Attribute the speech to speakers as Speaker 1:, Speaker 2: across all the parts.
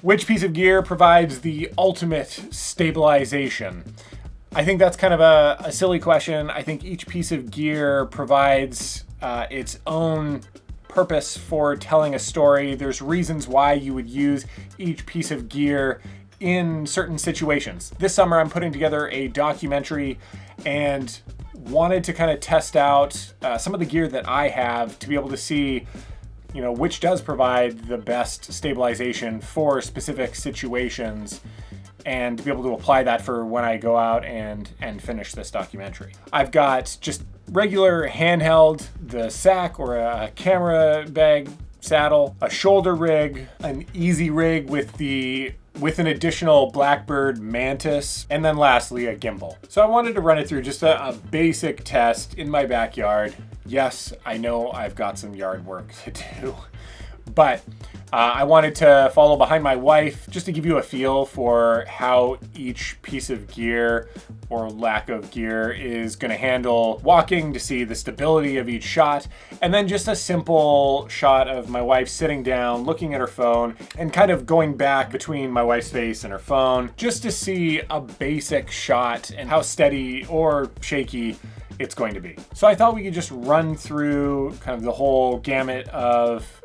Speaker 1: Which piece of gear provides the ultimate stabilization? I think that's kind of a silly question. I think each piece of gear provides its own purpose for telling a story. There's reasons why you would use each piece of gear in certain situations. This summer I'm putting together a documentary and wanted to kind of test out some of the gear that I have to be able to see, you know, which does provide the best stabilization for specific situations, and to be able to apply that for when I go out and finish this documentary. I've got just regular handheld, the Sakk or a camera bag saddle, a shoulder rig, an Easyrig with an additional Blackbird Mantis, and then lastly a gimbal. So I wanted to run it through just a basic test in my backyard. Yes, I know I've got some yard work to do, but I wanted to follow behind my wife just to give you a feel for how each piece of gear or lack of gear is going to handle walking, to see the stability of each shot, and then just a simple shot of my wife sitting down, looking at her phone, and kind of going back between my wife's face and her phone, just to see a basic shot and how steady or shaky it's going to be. So I thought we could just run through kind of the whole gamut of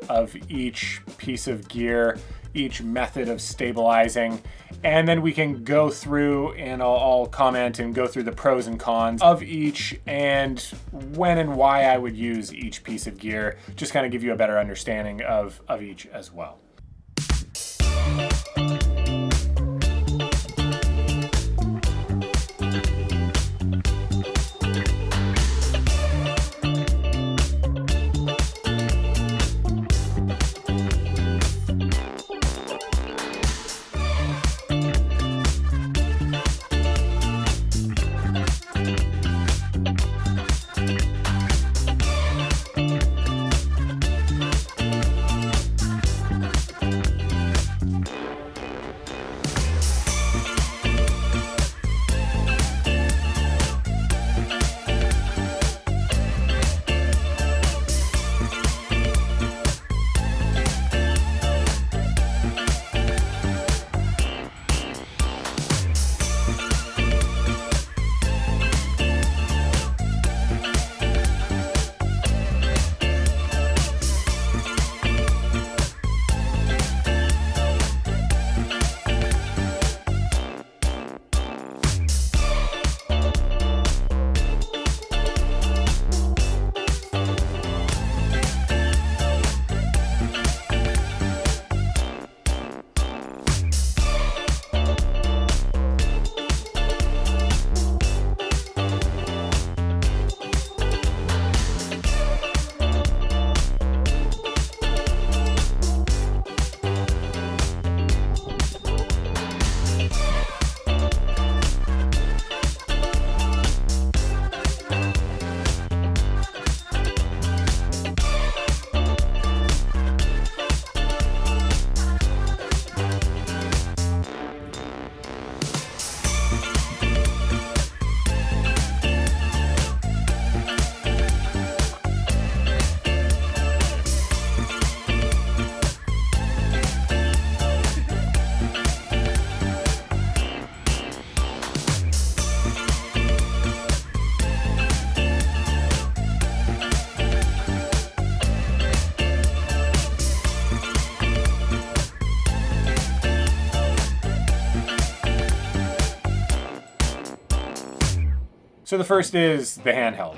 Speaker 1: each piece of gear, each method of stabilizing, and then we can go through and I'll comment and go through the pros and cons of each and when and why I would use each piece of gear, just kind of give you a better understanding of each as well. So the first is the handheld.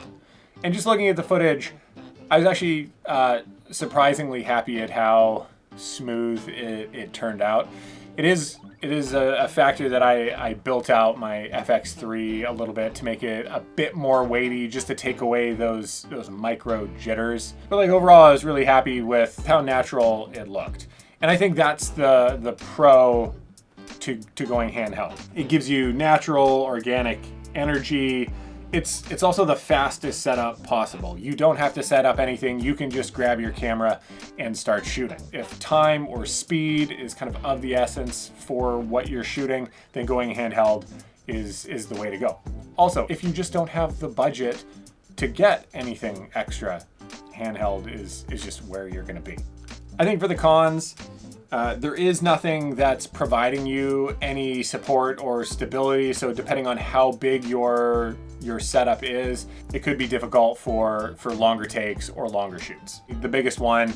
Speaker 1: And just looking at the footage, I was actually surprisingly happy at how smooth it turned out. It is a factor that I built out my FX3 a little bit to make it a bit more weighty, just to take away those micro jitters. But like overall, I was really happy with how natural it looked. And I think that's the pro to going handheld. It gives you natural, organic energy. It's also the fastest setup possible. You don't have to set up anything. You can just grab your camera and start shooting. If time or speed is kind of the essence for what you're shooting, then going handheld is the way to go. Also, if you just don't have the budget to get anything extra, handheld is just where you're gonna be. I think for the cons, There is nothing that's providing you any support or stability, so depending on how big your setup is, it could be difficult for longer takes or longer shoots. The biggest one,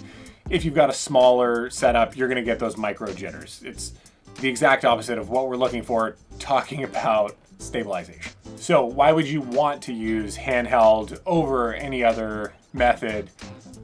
Speaker 1: if you've got a smaller setup, you're gonna get those micro jitters. It's the exact opposite of what we're looking for talking about stabilization. So why would you want to use handheld over any other method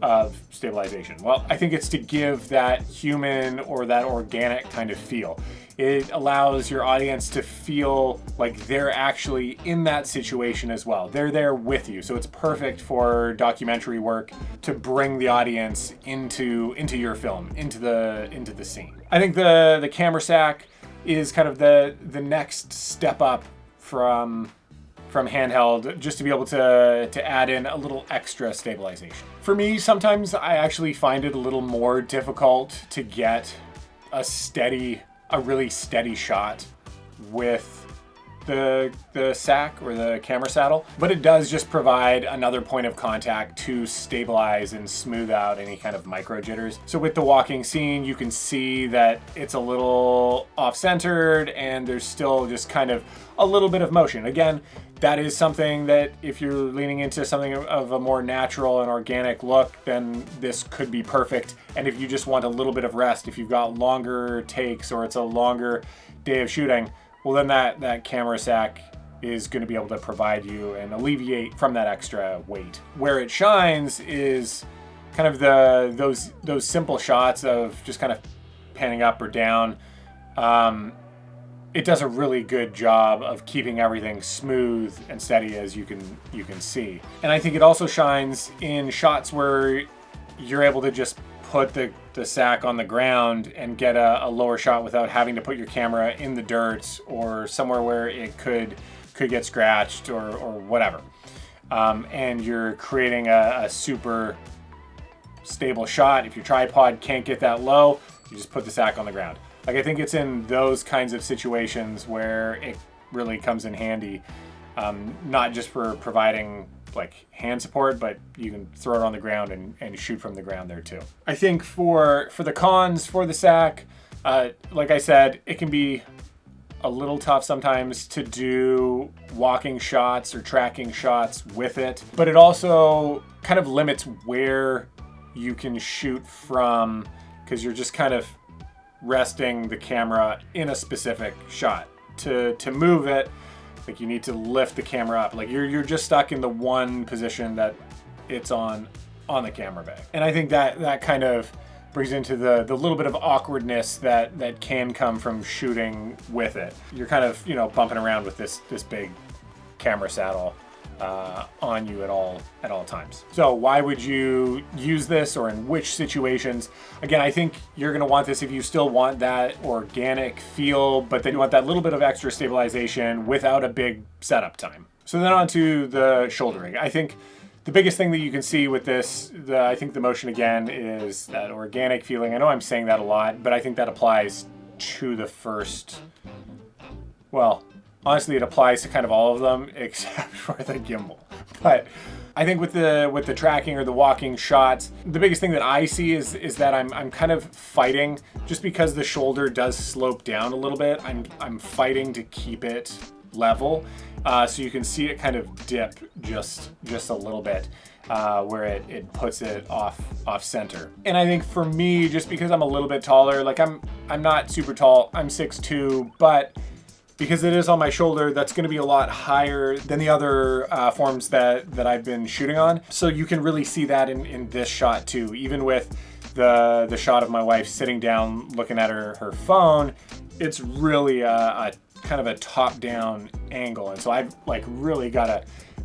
Speaker 1: of stabilization? Well, I think it's to give that human or that organic kind of feel. It allows your audience to feel like they're actually in that situation as well. They're there with you. So it's perfect for documentary work to bring the audience into your film, into the scene. I think the camera Sakk is kind of the next step up from handheld, just to be able to add in a little extra stabilization. For me, sometimes I actually find it a little more difficult to get a really steady shot with the Sakk or the camera saddle, but it does just provide another point of contact to stabilize and smooth out any kind of micro jitters. So with the walking scene, you can see that it's a little off-centered and there's still just kind of a little bit of motion. Again, that is something that if you're leaning into something of a more natural and organic look, then this could be perfect. And if you just want a little bit of rest, if you've got longer takes or it's a longer day of shooting, well then that camera Sakk is going to be able to provide you and alleviate from that extra weight. Where it shines is kind of those simple shots of just kind of panning up or down. It does a really good job of keeping everything smooth and steady, as you can see. And I think it also shines in shots where you're able to just put the Sakk on the ground and get a lower shot without having to put your camera in the dirt or somewhere where it could get scratched or whatever. And you're creating a super stable shot. If your tripod can't get that low, you just put the Sakk on the ground. Like, I think it's in those kinds of situations where it really comes in handy, not just for providing like hand support, but you can throw it on the ground and shoot from the ground there too. I think for the cons for the Sakk, like I said, it can be a little tough sometimes to do walking shots or tracking shots with it, but it also kind of limits where you can shoot from, because you're just kind of resting the camera in a specific shot. To move it, like, you need to lift the camera up. Like, you're just stuck in the one position that it's on the camera bag. And I think that kind of brings into the little bit of awkwardness that can come from shooting with it. You're kind of, bumping around with this big camera saddle on you at all times. So why would you use this, or in which situations? Again, I think you're going to want this if you still want that organic feel, but then you want that little bit of extra stabilization without a big setup time. So then on to the shoulder rig. I think the biggest thing that you can see with this, I think the motion again, is that organic feeling. I know I'm saying that a lot, but I think that applies to the first, well, honestly, it applies to kind of all of them except for the gimbal. But I think with the tracking or the walking shots, the biggest thing that I see is that I'm kind of fighting, just because the shoulder does slope down a little bit. I'm fighting to keep it level, so you can see it kind of dip just a little bit, where it puts it off center. And I think for me, just because I'm a little bit taller, like I'm not super tall, I'm 6'2", but because it is on my shoulder, that's going to be a lot higher than the other forms that I've been shooting on. So you can really see that in this shot too. Even with the shot of my wife sitting down looking at her phone, it's really a kind of a top-down angle. And so I've really got to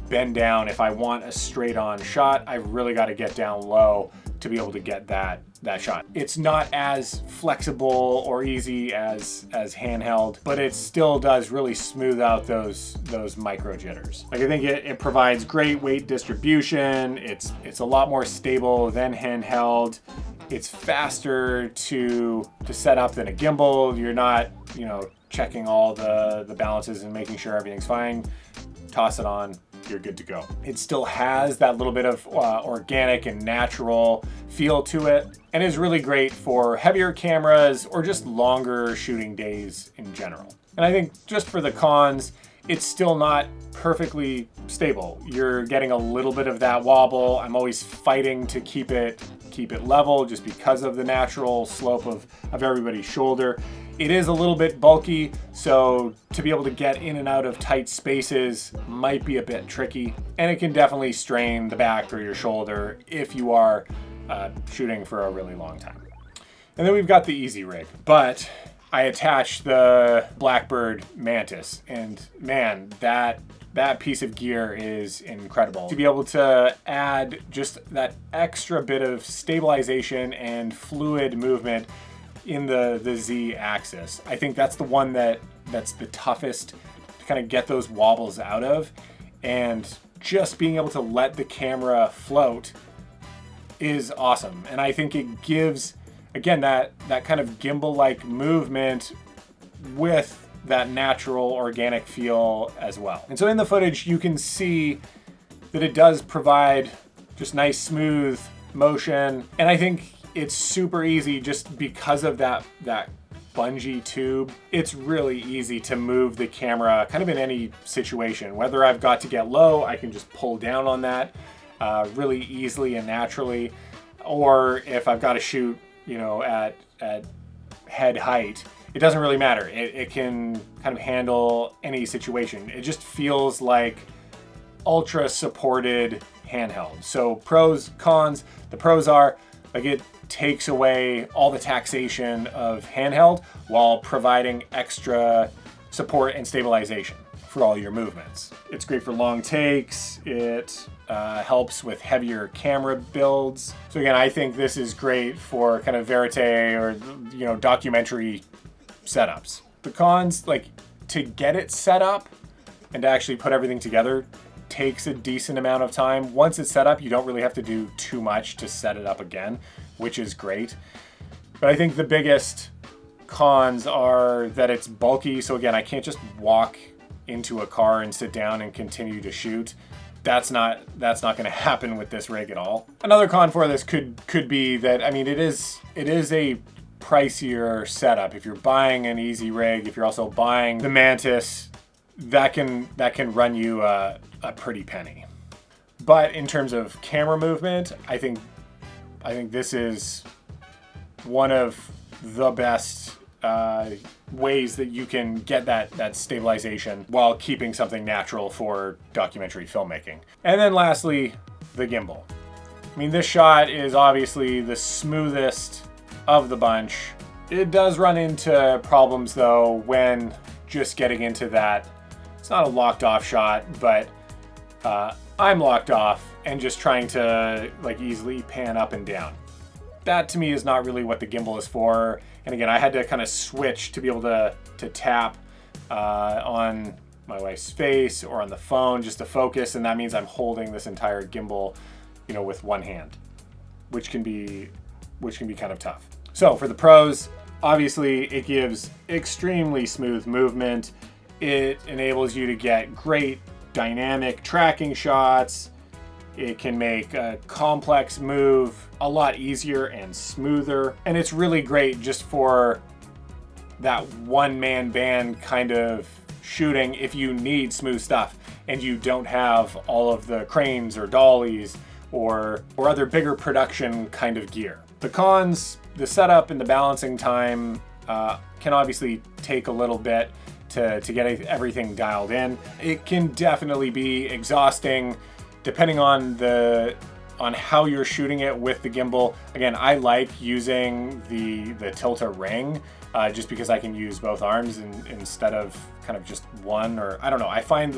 Speaker 1: bend down. If I want a straight-on shot, I've really got to get down low to be able to get that shot. It's not as flexible or easy as handheld, but it still does really smooth out those micro jitters. Like, I think it provides great weight distribution. It's a lot more stable than handheld. It's faster to set up than a gimbal. You're not, checking all the balances and making sure everything's fine. Toss it on, you're good to go. It still has that little bit of organic and natural feel to it, and is really great for heavier cameras or just longer shooting days in general. And I think just for the cons, it's still not perfectly stable. You're getting a little bit of that wobble. I'm always fighting to keep it level just because of the natural slope of everybody's shoulder. It is a little bit bulky, so to be able to get in and out of tight spaces might be a bit tricky, and it can definitely strain the back or your shoulder if you are shooting for a really long time. And then we've got the Easyrig, but I attached the Blackbird Mantis, and man, that piece of gear is incredible. To be able to add just that extra bit of stabilization and fluid movement in the Z axis. I think that's the one that's the toughest to kind of get those wobbles out of, and just being able to let the camera float is awesome. And I think it gives, again, that kind of gimbal-like movement with that natural organic feel as well. And so in the footage, you can see that it does provide just nice, smooth motion. And I think it's super easy just because of that bungee tube. It's really easy to move the camera kind of in any situation. Whether I've got to get low, I can just pull down on that really easily and naturally. Or if I've got to shoot, you know, at head height, it doesn't really matter. It can kind of handle any situation. It just feels like ultra supported handheld. So pros, cons. The pros are, like, it takes away all the taxation of handheld while providing extra support and stabilization for all your movements. It's great for long takes. It helps with heavier camera builds. So again, I think this is great for kind of verite or, you know, documentary setups. The cons, like, to get it set up and to actually put everything together takes a decent amount of time. Once it's set up, you don't really have to do too much to set it up again, which is great. But I think the biggest cons are that it's bulky. So again, I can't just walk into a car and sit down and continue to shoot. That's not going to happen with this rig at all. Another con for this could be that, I mean, it is a pricier setup. If you're buying an Easyrig, if you're also buying the Mantis, that can run you a pretty penny. But in terms of camera movement, I think this is one of the best ways that you can get that stabilization while keeping something natural for documentary filmmaking. And then lastly, the gimbal. I mean, this shot is obviously the smoothest of the bunch. It does run into problems though when just getting into that. It's not a locked off shot, but I'm locked off and just trying to, like, easily pan up and down. That to me is not really what the gimbal is for. And again, I had to kind of switch to be able to tap on my wife's face or on the phone just to focus, and that means I'm holding this entire gimbal, you know, with one hand, which can be kind of tough. So for the pros, obviously it gives extremely smooth movement. It enables you to get great dynamic tracking shots. It can make a complex move a lot easier and smoother. And it's really great just for that one-man band kind of shooting if you need smooth stuff and you don't have all of the cranes or dollies or other bigger production kind of gear. The cons, the setup and the balancing time can obviously take a little bit to get everything dialed in. It can definitely be exhausting depending on how you're shooting it with the gimbal. Again, I like using the Tilta ring just because I can use both arms instead of kind of just one, or I don't know. I find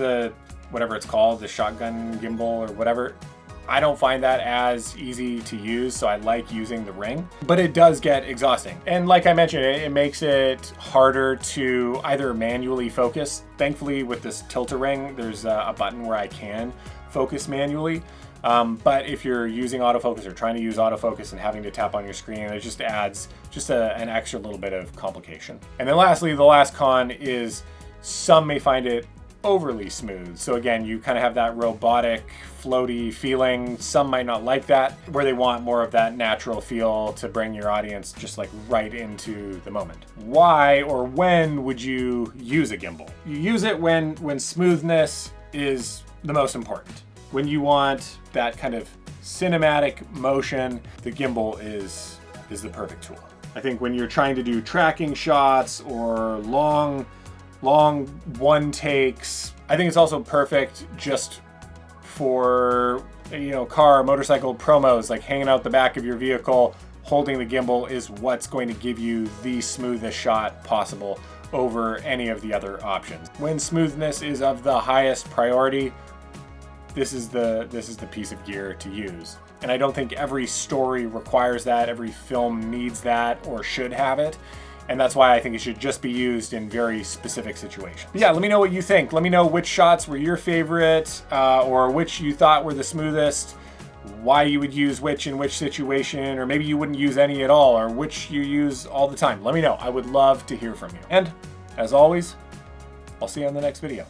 Speaker 1: whatever it's called, the shotgun gimbal or whatever, I don't find that as easy to use, so I like using the ring, but it does get exhausting. And like I mentioned, it makes it harder to either manually focus. Thankfully, with this Tilta ring, there's a button where I can focus manually. But if you're using autofocus or trying to use autofocus and having to tap on your screen, it just adds an extra little bit of complication. And then lastly, the last con is some may find it overly smooth. So again, you kind of have that robotic, floaty feeling. Some might not like that, where they want more of that natural feel to bring your audience just like right into the moment. Why or when would you use a gimbal? You use it when smoothness is the most important. When you want that kind of cinematic motion, the gimbal is the perfect tool. I think when you're trying to do tracking shots or long one takes, I think it's also perfect just for, you know, car, motorcycle promos, like hanging out the back of your vehicle, holding the gimbal is what's going to give you the smoothest shot possible over any of the other options. When smoothness is of the highest priority, this is the piece of gear to use. And I don't think every story requires that, every film needs that or should have it. And that's why I think it should just be used in very specific situations. But yeah, let me know what you think. Let me know which shots were your favorite, or which you thought were the smoothest, why you would use which in which situation, or maybe you wouldn't use any at all, or which you use all the time. Let me know. I would love to hear from you. And as always, I'll see you on the next video.